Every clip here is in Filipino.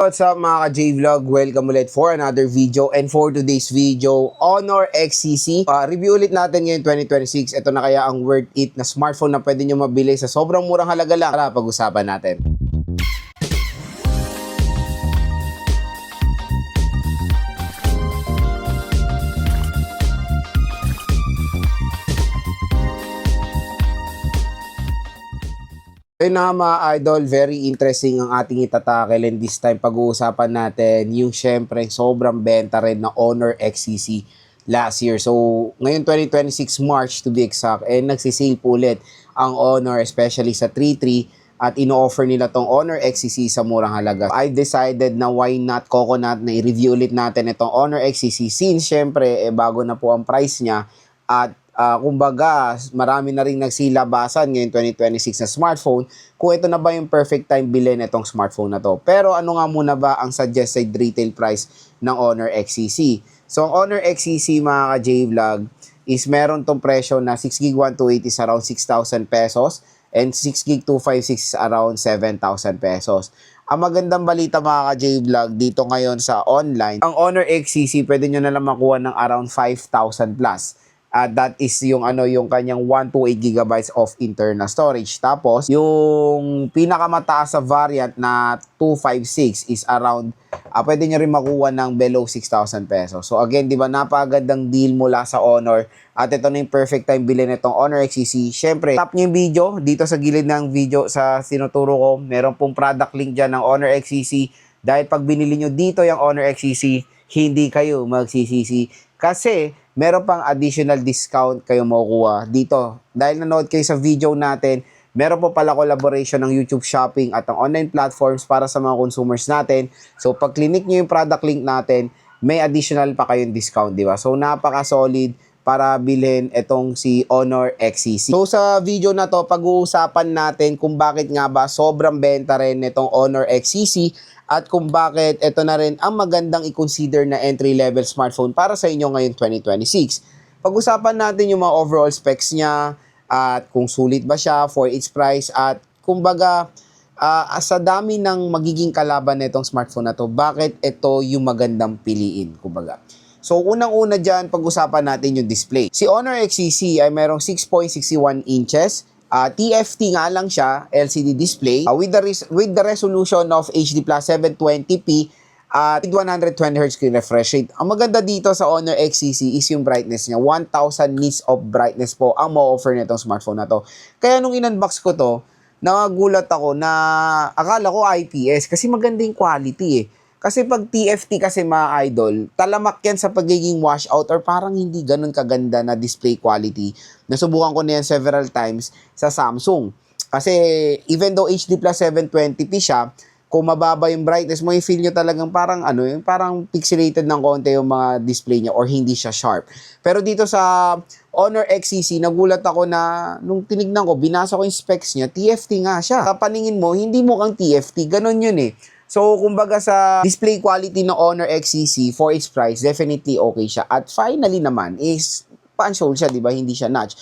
What's up mga ka-J-Vlog? Welcome ulit for another video. And for today's video, Honor XCC. Review ulit natin ngayon 2026. Ito na kaya ang worth it na smartphone na pwede nyo mabili sa sobrang murang halaga lang. Tara, pag-usapan natin. Ayun na mga idol, very interesting ang ating itatakel, and this time pag-uusapan natin yung syempre sobrang benta rin na Honor XCC last year. So ngayon 2026 March to be exact, and nagsisale po ulit ang Honor especially sa 3.3 at ino-offer nila tong Honor XCC sa murang halaga. I decided na why not coconut na i-review ulit natin itong Honor XCC since syempre bago na po ang price niya at kumbaga, marami na rin nagsilabasan ngayon 2026 na smartphone kung ito na ba yung perfect time bilhin itong smartphone na to. Pero ano nga muna ba ang suggested retail price ng Honor XCC? So, ang Honor XCC mga ka-J-Vlog is meron tong presyo na 6GB 128 is around 6,000 pesos and 6GB 256 is around 7,000 pesos. Ang magandang balita mga ka-J-Vlog dito ngayon sa online, ang Honor XCC pwede nyo na lang makuha ng around 5,000 plus. That is yung yung kanyang 128GB of internal storage. Tapos yung pinakamataas sa variant na 256 is around pwede nyo rin makuha ng below 6,000 pesos. So again, di ba, napakagandang deal mula sa Honor. At ito na yung perfect time bilhin itong Honor XCC. Syempre, tap nyo yung video dito sa gilid ng video sa sinuturo ko. Meron pong product link dyan ng Honor XCC. Dahil pag binili nyo dito yung Honor XCC, hindi kayo magsisisi. Kasi meron pang additional discount kayo makukuha dito. Dahil nanood kayo sa video natin, meron po pala collaboration ng YouTube Shopping at ang online platforms para sa mga consumers natin. So, pag clinic nyo yung product link natin, may additional pa kayong discount, di ba? So, napaka-solid para bilhin itong si Honor XCC. So, sa video na to, pag-uusapan natin kung bakit nga ba sobrang benta rin itong Honor XCC at kung bakit ito na rin ang magandang i-consider na entry-level smartphone para sa inyo ngayon 2026. Pag-usapan natin yung mga overall specs niya at kung sulit ba siya for its price at kumbaga sa dami ng magiging kalaban na itong smartphone na to, bakit ito yung magandang piliin, kumbaga. So, unang-una dyan, pag-usapan natin yung display. Si Honor XCC ay merong 6.61 inches. TFT nga lang siya, LCD display, with the resolution of HD Plus 720p at 120Hz screen refresh rate. Ang maganda dito sa Honor XCC is yung brightness niya. 1,000 nits of brightness po ang ma-offer nitong smartphone na to. Kaya nung in-unbox ko to, nagulat ako na akala ko IPS kasi maganda yung quality eh. Kasi pag TFT kasi mga idol, talamak yan sa pagiging washout or parang hindi ganun kaganda na display quality. Nasubukan ko na yan several times sa Samsung. Kasi even though HD Plus 720p siya, kung mababa yung brightness mo, i-feel nyo talagang parang parang pixelated ng konti yung mga display niya or hindi siya sharp. Pero dito sa Honor XCC, nagulat ako na nung tinignan ko, binasa ko yung specs niya, TFT nga siya. Sa paningin mo, hindi mo kang TFT, ganun yun eh. So, kumbaga sa display quality ng Honor XCC for its price, definitely okay siya. At finally naman is punch-hole siya, di ba? Hindi siya notch.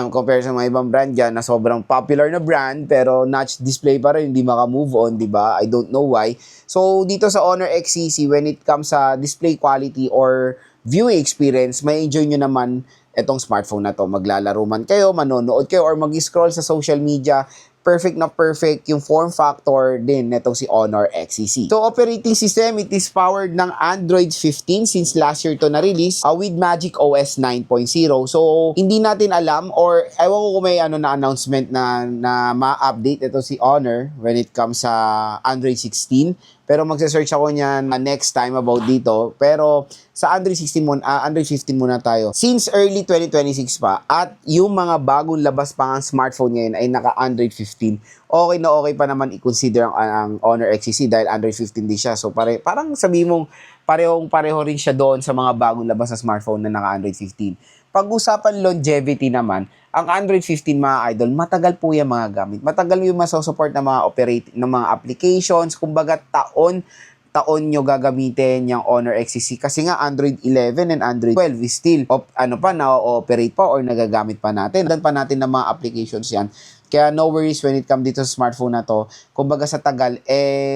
Compare sa mga ibang brand dyan na sobrang popular na brand, pero notch display pa rin, hindi maka-move on, di ba? I don't know why. So, dito sa Honor XCC, when it comes sa display quality or viewing experience, may enjoy nyo naman itong smartphone na to. Maglalaro man kayo, manonood kayo, or mag-scroll sa social media, perfect na perfect yung form factor din netong si Honor XCC. So, operating system, it is powered ng Android 15 since last year to na-release with Magic OS 9.0. So, hindi natin alam or ewan ko kung may na announcement na ma-update ito si Honor when it comes sa Android 16. Pero magsa-search ako niyan next time about dito. Pero sa Android 15 muna tayo. Since early 2026 pa at yung mga bagong labas pa ng smartphone ngayon ay naka Android 15, okay na okay pa naman i-consider ang Honor XCC dahil Android 15 din siya. So parang sabi mong pareho rin siya doon sa mga bagong labas na smartphone na naka Android 15. Pag-usapan longevity naman, ang Android 15 mga idol, matagal po yung mga gamit. Matagal yung masosupport ng mga applications. Kumbaga taon nyo gagamitin yung Honor XCC kasi nga Android 11 and Android 12 is still na-operate pa or nagagamit pa natin. Dan pa natin ng mga applications yan. Kaya no worries when it comes dito sa smartphone na to. Kumbaga sa tagal,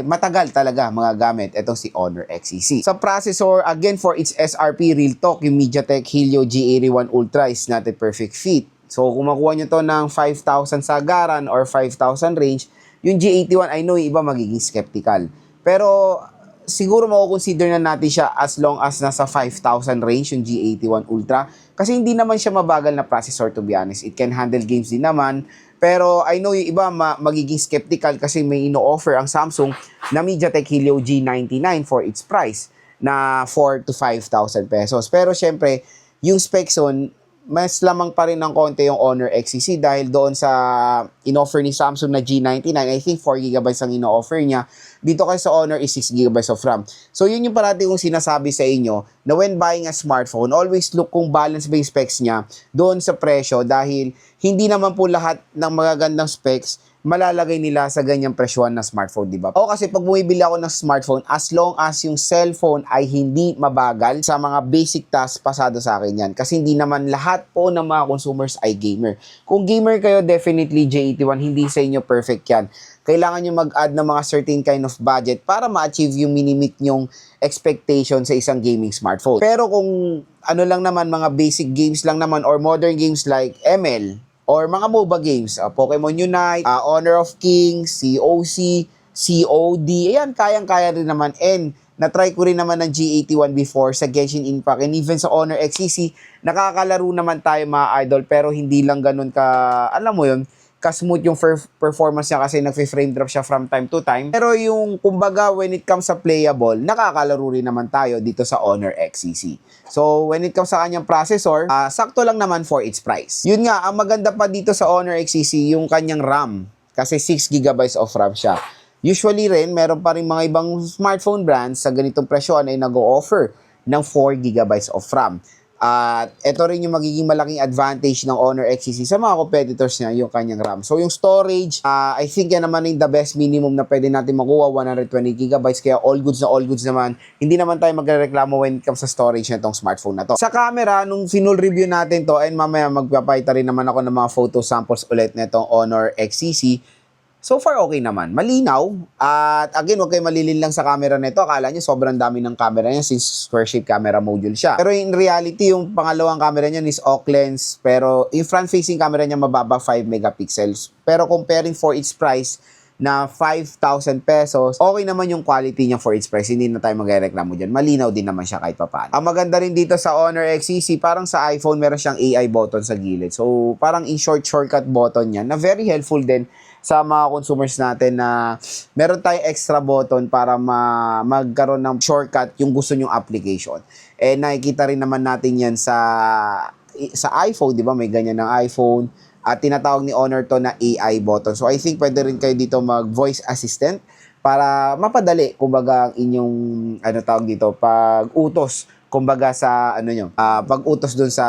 matagal talaga mga gamit itong si Honor XCC. Sa processor, again for its SRP, real talk, yung MediaTek Helio G81 Ultra is not a perfect fit. So kung makuha nyo to ng 5,000 sagaran or 5,000 range, yung G81, I know yung iba magiging skeptical. Pero siguro mako-consider na natin siya as long as nasa 5,000 range yung G81 Ultra. Kasi hindi naman siya mabagal na processor, to be honest. It can handle games din naman. Pero I know yung iba magiging skeptical kasi may ino-offer ang Samsung na MediaTek Helio G99 for its price na 4 to 5,000 pesos. Pero syempre, yung specs on, mas lamang pa rin ng konti yung Honor XCC dahil doon sa in-offer ni Samsung na G99, I think 4GB ang in-offer niya. Dito kay sa Honor is 6GB of RAM. So yun yung parati kong sinasabi sa inyo na when buying a smartphone, always look kung balance ba yung specs niya doon sa presyo dahil hindi naman po lahat ng magagandang specs malalagay nila sa ganyang presyohan na smartphone, di ba? O kasi pag bumibili ako ng smartphone, as long as yung cellphone ay hindi mabagal sa mga basic tasks, pasado sa akin yan. Kasi hindi naman lahat po ng mga consumers ay gamer. Kung gamer kayo, definitely J81, hindi sa inyo perfect yan. Kailangan nyo mag-add ng mga certain kind of budget para ma-achieve yung minimit nyong expectation sa isang gaming smartphone. Pero kung ano lang naman, mga basic games lang naman or modern games like ML, or mga MOBA games, Pokemon Unite, Honor of Kings, COC, COD, ayan, kayang-kaya rin naman. And na-try ko rin naman ng G81 before sa Genshin Impact and even sa Honor XCC, nakakalaro naman tayo mga idol, pero hindi lang ganun ka, alam mo yun, ka-smooth yung performance niya kasi nagfi-frame drop siya from time to time. Pero yung, kumbaga, when it comes sa playable, nakakalaro rin naman tayo dito sa Honor XCC. So, when it comes sa kanyang processor, sakto lang naman for its price. Yun nga, ang maganda pa dito sa Honor XCC, yung kanyang RAM. Kasi 6GB of RAM siya. Usually rin, meron pa rin mga ibang smartphone brands sa ganitong presyoan ay nag-o-offer ng 4GB of RAM. At ito rin yung magiging malaking advantage ng Honor XCC sa mga competitors niya, yung kanyang RAM. So yung storage, I think yan naman yung the best minimum na pwede natin makuha, 120GB. Kaya all goods naman. Hindi naman tayo magreklamo when it comes sa storage na itong smartphone na to. Sa camera, nung final review natin to, and mamaya magpapakita rin naman ako ng mga photo samples ulit na itong Honor XCC. So far, okay naman. Malinaw. At again, huwag kayo malilin lang sa camera nito. Akala nyo, sobrang dami ng camera niya since square shape camera module siya. Pero in reality, yung pangalawang camera niya is AUK lens. Pero yung front-facing camera niya mababa 5 megapixels. Pero comparing for its price na 5,000 pesos, okay naman yung quality niya for its price. Hindi na tayo magreklamo dyan. Malinaw din naman siya kahit papaano. Ang maganda rin dito sa Honor XCC, parang sa iPhone, meron siyang AI button sa gilid. So, parang in shortcut button yan na very helpful din sa mga consumers natin na meron tayong extra button para magkaroon ng shortcut yung gusto nyong application. Eh, nakikita rin naman natin yan sa iPhone, di ba? May ganyan ng iPhone. At tinatawag ni Honor to na AI button. So, I think pwede rin kayo dito mag-voice assistant para mapadali, kumbaga, ang inyong, tawag dito, pag-utos, kumbaga sa, pag-utos dun sa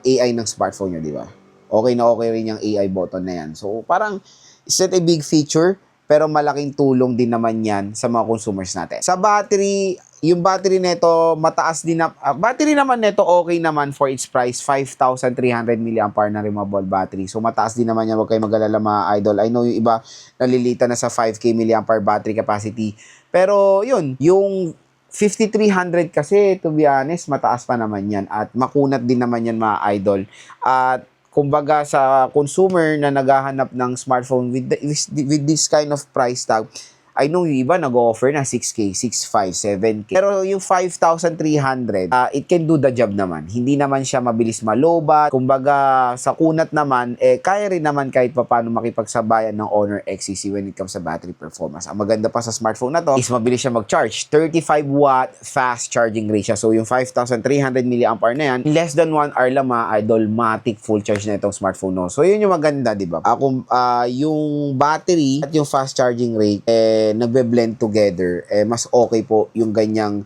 AI ng smartphone nyo, di ba? Okay na okay rin yung AI button na yan. So, parang, it's not a big feature, pero malaking tulong din naman yan sa mga consumers natin. Sa battery, yung battery nito, mataas din na, battery naman nito, okay naman for its price, 5,300 mAh na removable battery. So, mataas din naman yan, huwag kayo mag-alala mga idol. I know yung iba, nalilita na sa 5K mAh battery capacity. Pero, yun, yung 5300 kasi, to be honest, mataas pa naman yan. At makunat din naman yan mga idol. At, kumbaga sa consumer na naghahanap ng smartphone with this kind of price tag, I know yung iba nag-offer na 6K, 6.5, 7K. Pero yung 5,300, it can do the job naman. Hindi naman siya mabilis malobat. Kumbaga, sa kunat naman, kaya rin naman kahit paano makipagsabayan ng Honor XCC when it comes sa battery performance. Ang maganda pa sa smartphone na to is mabilis siya mag-charge. 35-watt fast charging rate siya. So, yung 5,300 mAh na yan, in less than 1 hour lang idolmatic full charge na itong smartphone no. So, yun yung maganda, di ba? Yung battery at yung fast charging rate, nagbe-blend together, mas okay po yung ganyang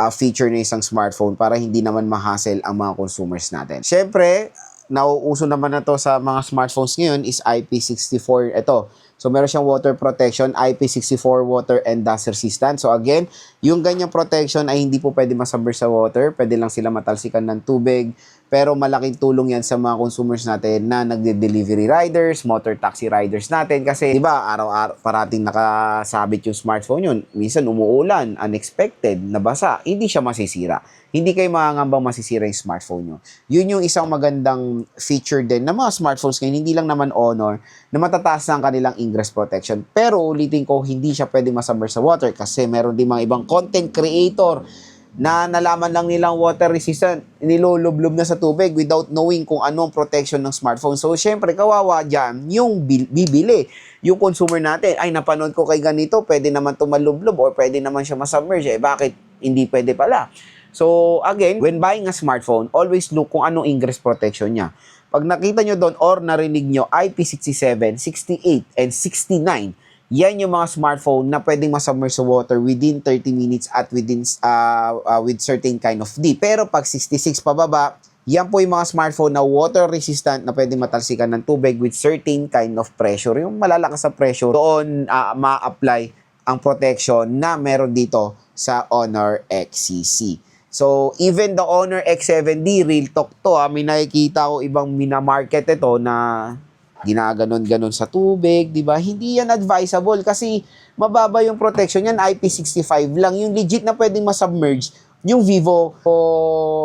feature ng isang smartphone para hindi naman ma-hassle ang mga consumers natin. Siyempre, nauuso naman na to sa mga smartphones ngayon is IP64 ito. So meron siyang water protection, IP64 water and dust resistant. So again, yung ganyang protection ay hindi po pwede masubmerge sa water, pwede lang sila matalsikan ng tubig, pero malaking tulong yan sa mga consumers natin na nagde-delivery riders, motor taxi riders natin kasi 'di ba araw-araw parating nakasabit yung smartphone yun. Minsan umuulan, unexpected, nabasa, hindi siya masisira. Hindi kayo mangangambang masisira yung smartphone nyo. Yun yung isang magandang feature din ng mga smartphones ngayon, hindi lang naman Honor, na matataas na ang kanilang ingress protection. Pero ulitin ko, hindi siya pwede masubmerge sa water kasi meron din mga ibang content creator na nalaman lang nilang water resistant, nilulublob na sa tubig without knowing kung anong protection ng smartphone. So, syempre, kawawa dyan yung bibili. Yung consumer natin, ay, napanood ko kay ganito, pwede naman tumalublob or pwede naman siya masubmerge. Eh, bakit hindi pwede pala? So, again, when buying a smartphone, always look kung anong ingress protection niya. Pag nakita nyo doon or narinig nyo IP67, 68, and 69, yan yung mga smartphone na pwedeng masubmerge sa water within 30 minutes at within with certain kind of deep. Pero pag 66 pababa, yan po yung mga smartphone na water resistant na pwedeng matalsikan ng tubig with certain kind of pressure. Yung malalakas sa pressure, doon ma-apply ang protection na meron dito sa Honor XCC. So, even the Honor X7D, real talk to, may nakikita ko ibang minamarket ito na ginaganon-ganon sa tubig, di ba? Hindi yan advisable kasi mababa yung protection yan, IP65 lang. Yung legit na pwedeng masubmerge, yung Vivo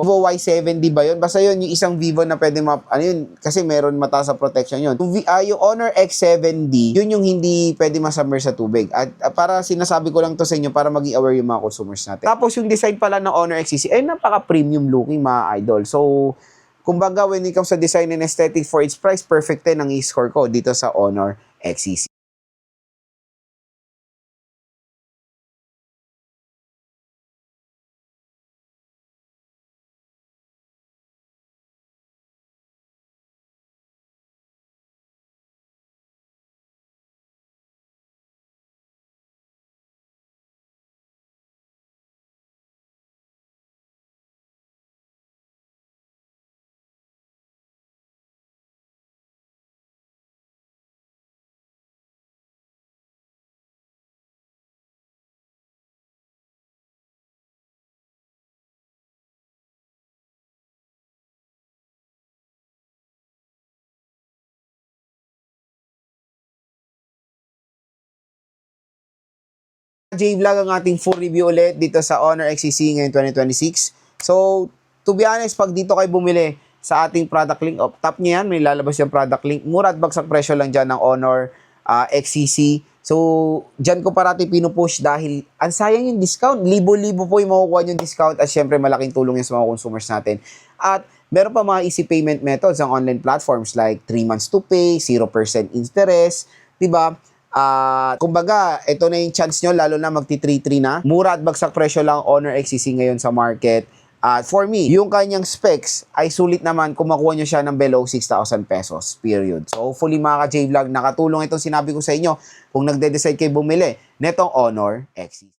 Y7, di ba yun? Basta yun, yung isang Vivo na pwedeng ano yun, kasi meron mataas sa protection yun. Yung Honor X7D, yun yung hindi pwedeng masubmerge sa tubig. At para sinasabi ko lang to sa inyo para maging aware yung mga consumers natin. Tapos yung design pala ng Honor XCC, napaka-premium looking mga idol. So, kumbaga, when it comes to design and aesthetic for its price, perfect 10 ang i-score ko dito sa Honor XCC. J-Vlog ang ating full review ulit dito sa Honor XCC ngayon 2026. So, to be honest, pag dito kayo bumili sa ating product link, up top niya yan, may lalabas yung product link. Mura at bagsak presyo lang dyan ng Honor XCC. So, dyan ko parati pinupush dahil ang sayang yung discount. Libo-libo po yung makukuha yung discount at syempre malaking tulong yan sa mga consumers natin. At meron pa mga easy payment methods ang online platforms like 3 months to pay, 0% interest, diba? Kumbaga, ito na yung chance nyo, lalo na magti-3-3 na. Mura at bagsak presyo lang Honor XCC ngayon sa market. For me, yung kanyang specs ay sulit naman kung makuha nyo siya ng below 6,000 pesos, period. So, hopefully mga ka-J-Vlog, nakatulong itong sinabi ko sa inyo kung nagde-decide kayo bumili netong Honor XCC.